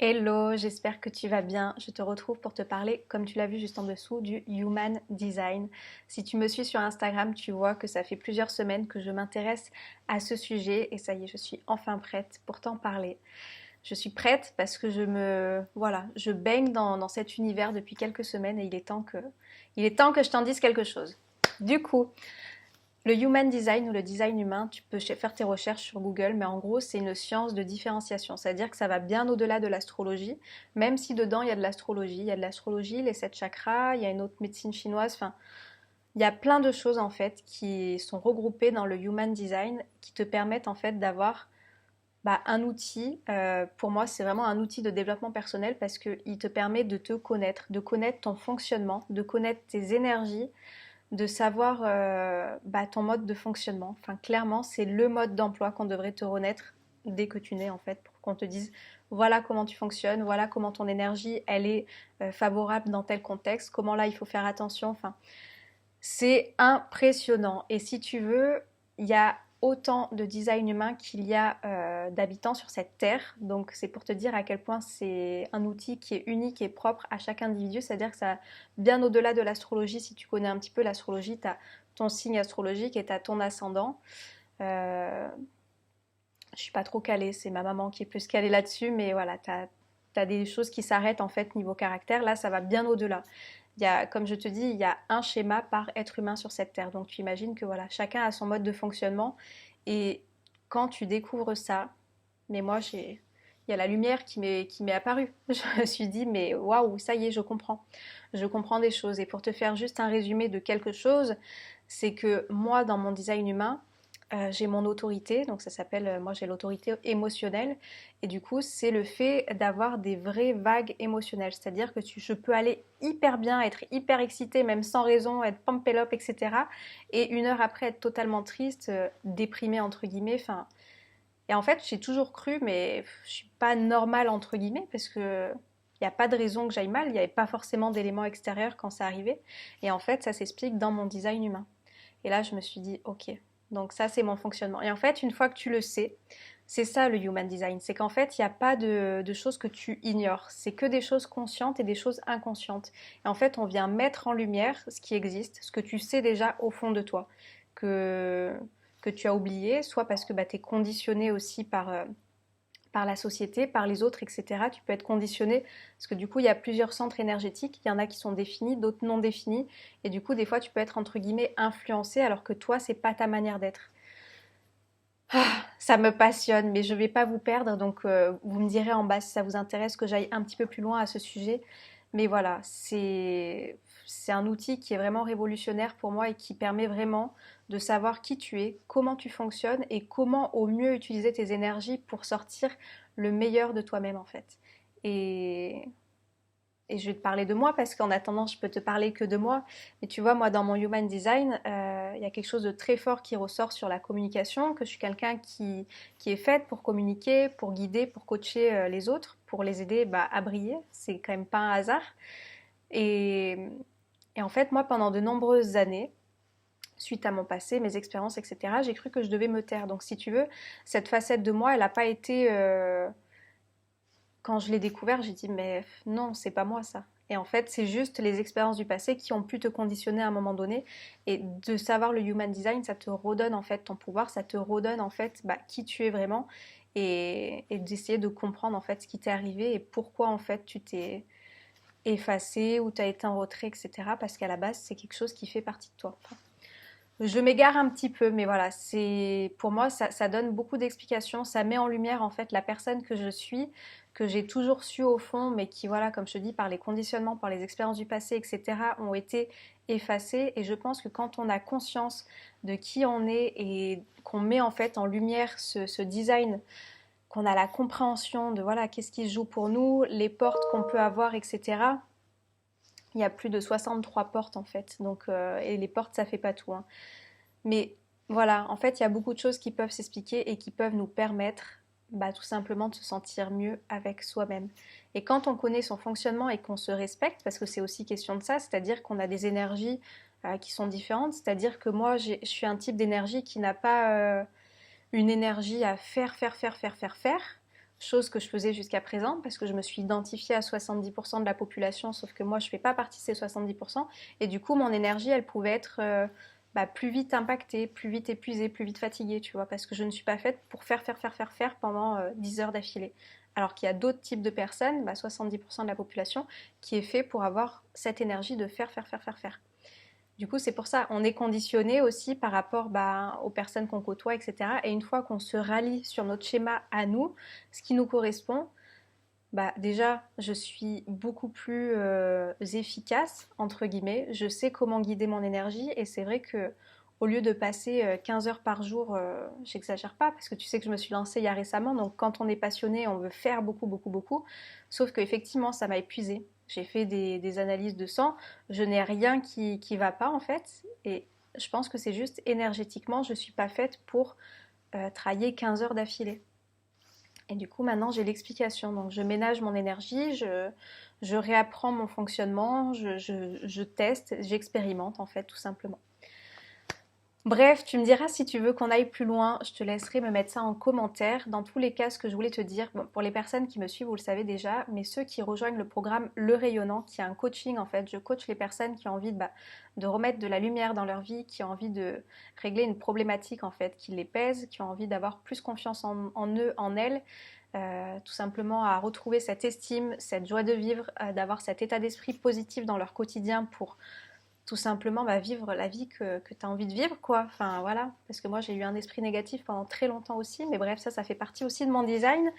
Hello, j'espère que tu vas bien. Je te retrouve pour te parler, comme tu l'as vu juste en dessous, du Human Design. Si tu me suis sur Instagram, tu vois que ça fait plusieurs semaines que je m'intéresse à ce sujet et ça y est, je suis enfin prête pour t'en parler. Je suis prête parce que je baigne dans cet univers depuis quelques semaines et il est temps que je t'en dise quelque chose. Du coup, le Human Design ou le design humain, tu peux faire tes recherches sur Google, mais en gros, c'est une science de différenciation. C'est-à-dire que ça va bien au-delà de l'astrologie, même si dedans, il y a de l'astrologie. Il y a de l'astrologie, les 7 chakras, il y a une autre médecine chinoise. Enfin, il y a plein de choses, en fait, qui sont regroupées dans le Human Design, qui te permettent, en fait, d'avoir un outil. Pour moi, c'est vraiment un outil de développement personnel parce qu'il te permet de connaître ton fonctionnement, de connaître tes énergies, de savoir ton mode de fonctionnement. Enfin, clairement, c'est le mode d'emploi qu'on devrait te renaître dès que tu nais, en fait, pour qu'on te dise voilà comment tu fonctionnes, voilà comment ton énergie, elle est favorable dans tel contexte, comment là, il faut faire attention. Enfin, c'est impressionnant. Et si tu veux, il y a autant de design humain qu'il y a d'habitants sur cette terre. Donc c'est pour te dire à quel point c'est un outil qui est unique et propre à chaque individu. C'est-à-dire que ça, bien au-delà de l'astrologie, si tu connais un petit peu l'astrologie, tu as ton signe astrologique et tu as ton ascendant. Je suis pas trop calée, c'est ma maman qui est plus calée là-dessus, mais voilà, t'as des choses qui s'arrêtent en fait niveau caractère. Là, ça va bien au-delà. Comme je te dis, il y a un schéma par être humain sur cette terre. Donc tu imagines que voilà, chacun a son mode de fonctionnement. Et quand tu découvres ça, mais il y a la lumière qui m'est apparue. Je me suis dit, mais waouh, ça y est, je comprends. Je comprends des choses. Et pour te faire juste un résumé de quelque chose, c'est que moi, dans mon design humain, j'ai mon autorité, donc ça s'appelle, moi j'ai l'autorité émotionnelle, et du coup c'est le fait d'avoir des vraies vagues émotionnelles, c'est-à-dire que je peux aller hyper bien, être hyper excitée, même sans raison, être pampélope, etc. Et une heure après être totalement triste, déprimée entre guillemets, enfin... Et en fait j'ai toujours cru, mais je suis pas normale entre guillemets, parce que il n'y a pas de raison que j'aille mal, il n'y avait pas forcément d'éléments extérieurs quand ça arrivait, et en fait ça s'explique dans mon design humain. Et là, je me suis dit, ok, donc ça, c'est mon fonctionnement. Et en fait, une fois que tu le sais, c'est ça le human design. C'est qu'en fait, il n'y a pas de choses que tu ignores. C'est que des choses conscientes et des choses inconscientes. Et en fait, on vient mettre en lumière ce qui existe, ce que tu sais déjà au fond de toi, que, que tu as oublié, soit parce que tu es conditionné aussi par la société, par les autres, etc. Tu peux être conditionné parce que du coup, il y a plusieurs centres énergétiques. Il y en a qui sont définis, d'autres non définis. Et du coup, des fois, tu peux être entre guillemets influencé alors que toi, c'est pas ta manière d'être. Ça me passionne, mais je vais pas vous perdre. Donc, vous me direz en bas si ça vous intéresse que j'aille un petit peu plus loin à ce sujet. Mais voilà, c'est un outil qui est vraiment révolutionnaire pour moi et qui permet vraiment de savoir qui tu es, comment tu fonctionnes et comment au mieux utiliser tes énergies pour sortir le meilleur de toi-même en fait. Et et je vais te parler de moi parce qu'en attendant, je peux te parler que de moi. Mais tu vois, moi, dans mon Human Design, il y a quelque chose de très fort qui ressort sur la communication, que je suis quelqu'un qui est faite pour communiquer, pour guider, pour coacher les autres, pour les aider à briller. C'est quand même pas un hasard. Et, et en fait, moi, pendant de nombreuses années, suite à mon passé, mes expériences, etc., j'ai cru que je devais me taire. Donc, si tu veux, cette facette de moi, elle n'a pas été quand je l'ai découvert, j'ai dit mais non, c'est pas moi ça. Et en fait, c'est juste les expériences du passé qui ont pu te conditionner à un moment donné. Et de savoir le human design, ça te redonne en fait ton pouvoir, ça te redonne en fait qui tu es vraiment et d'essayer de comprendre en fait ce qui t'est arrivé et pourquoi en fait tu t'es effacé ou tu as été en retrait, etc. Parce qu'à la base, c'est quelque chose qui fait partie de toi. Enfin, je m'égare un petit peu, mais voilà, c'est pour moi ça donne beaucoup d'explications, ça met en lumière en fait la personne que je suis, que j'ai toujours su au fond, mais qui voilà, comme je te dis, par les conditionnements, par les expériences du passé, etc., ont été effacées. Et je pense que quand on a conscience de qui on est et qu'on met en fait en lumière ce design, qu'on a la compréhension de voilà qu'est-ce qui se joue pour nous, les portes qu'on peut avoir, etc. Il y a plus de 63 portes en fait, donc et les portes ça fait pas tout, hein. Mais voilà, en fait, il y a beaucoup de choses qui peuvent s'expliquer et qui peuvent nous permettre tout simplement de se sentir mieux avec soi-même. Et quand on connaît son fonctionnement et qu'on se respecte, parce que c'est aussi question de ça, c'est-à-dire qu'on a des énergies qui sont différentes, c'est-à-dire que moi, je suis un type d'énergie qui n'a pas une énergie à faire, faire, faire, faire, faire, faire. chose que je faisais jusqu'à présent parce que je me suis identifiée à 70% de la population, sauf que moi je fais pas partie de ces 70%, et du coup mon énergie elle pouvait être plus vite impactée, plus vite épuisée, plus vite fatiguée, tu vois, parce que je ne suis pas faite pour faire pendant 10 heures d'affilée. Alors qu'il y a d'autres types de personnes, 70% de la population, qui est fait pour avoir cette énergie de faire. Du coup, c'est pour ça, on est conditionné aussi par rapport aux personnes qu'on côtoie, etc. Et une fois qu'on se rallie sur notre schéma à nous, ce qui nous correspond, déjà, je suis beaucoup plus efficace, entre guillemets. Je sais comment guider mon énergie et c'est vrai que au lieu de passer 15 heures par jour, j'exagère pas parce que tu sais que je me suis lancée il y a récemment, donc quand on est passionné, on veut faire beaucoup, beaucoup, beaucoup. Sauf qu'effectivement, ça m'a épuisée. J'ai fait des analyses de sang, je n'ai rien qui va pas en fait et je pense que c'est juste énergétiquement, je suis pas faite pour travailler 15 heures d'affilée. Et du coup, maintenant, j'ai l'explication. Donc, je ménage mon énergie, je réapprends mon fonctionnement, je teste, j'expérimente, en fait, tout simplement. Bref, tu me diras si tu veux qu'on aille plus loin, je te laisserai me mettre ça en commentaire. Dans tous les cas, ce que je voulais te dire, bon, pour les personnes qui me suivent, vous le savez déjà, mais ceux qui rejoignent le programme Le Rayonnant, qui est un coaching en fait, je coach les personnes qui ont envie de remettre de la lumière dans leur vie, qui ont envie de régler une problématique en fait, qui les pèse, qui ont envie d'avoir plus confiance en eux, en elles, tout simplement à retrouver cette estime, cette joie de vivre, d'avoir cet état d'esprit positif dans leur quotidien pour tout simplement vivre la vie que tu as envie de vivre, quoi. Enfin, voilà. Parce que moi, j'ai eu un esprit négatif pendant très longtemps aussi. Mais bref, ça fait partie aussi de mon design.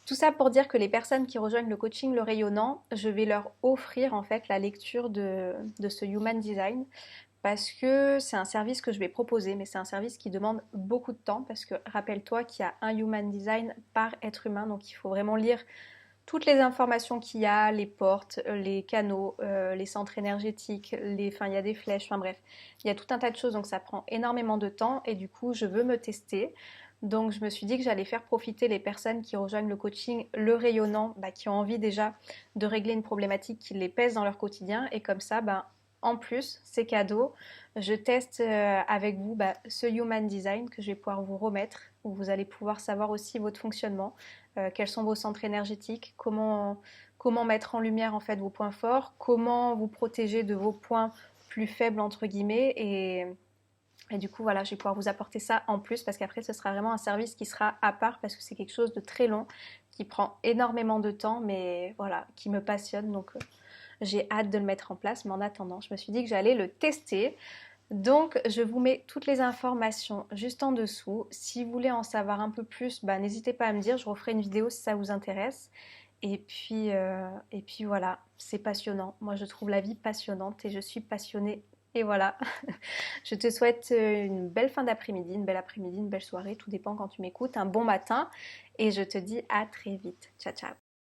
Tout ça pour dire que les personnes qui rejoignent le coaching Le Rayonnant, je vais leur offrir en fait la lecture de ce Human Design. Parce que c'est un service que je vais proposer, mais c'est un service qui demande beaucoup de temps. Parce que rappelle-toi qu'il y a un Human Design par être humain. Donc il faut vraiment lire toutes les informations qu'il y a, les portes, les canaux, les centres énergétiques, enfin il y a des flèches, enfin bref, il y a tout un tas de choses, donc ça prend énormément de temps et du coup je veux me tester. Donc je me suis dit que j'allais faire profiter les personnes qui rejoignent le coaching Le Rayonnant, qui ont envie déjà de régler une problématique qui les pèse dans leur quotidien et comme ça, en plus, c'est cadeau. Je teste avec vous ce Human Design que je vais pouvoir vous remettre, où vous allez pouvoir savoir aussi votre fonctionnement, quels sont vos centres énergétiques, comment mettre en lumière en fait vos points forts, comment vous protéger de vos points plus faibles entre guillemets et du coup voilà je vais pouvoir vous apporter ça en plus parce qu'après ce sera vraiment un service qui sera à part parce que c'est quelque chose de très long qui prend énormément de temps mais voilà qui me passionne donc j'ai hâte de le mettre en place mais en attendant je me suis dit que j'allais le tester. Donc, je vous mets toutes les informations juste en dessous. Si vous voulez en savoir un peu plus, n'hésitez pas à me dire. Je referai une vidéo si ça vous intéresse. Et puis voilà, c'est passionnant. Moi, je trouve la vie passionnante et je suis passionnée. Et voilà, je te souhaite une belle fin d'après-midi, une belle après-midi, une belle soirée. Tout dépend quand tu m'écoutes. Un bon matin. Et je te dis à très vite. Ciao, ciao.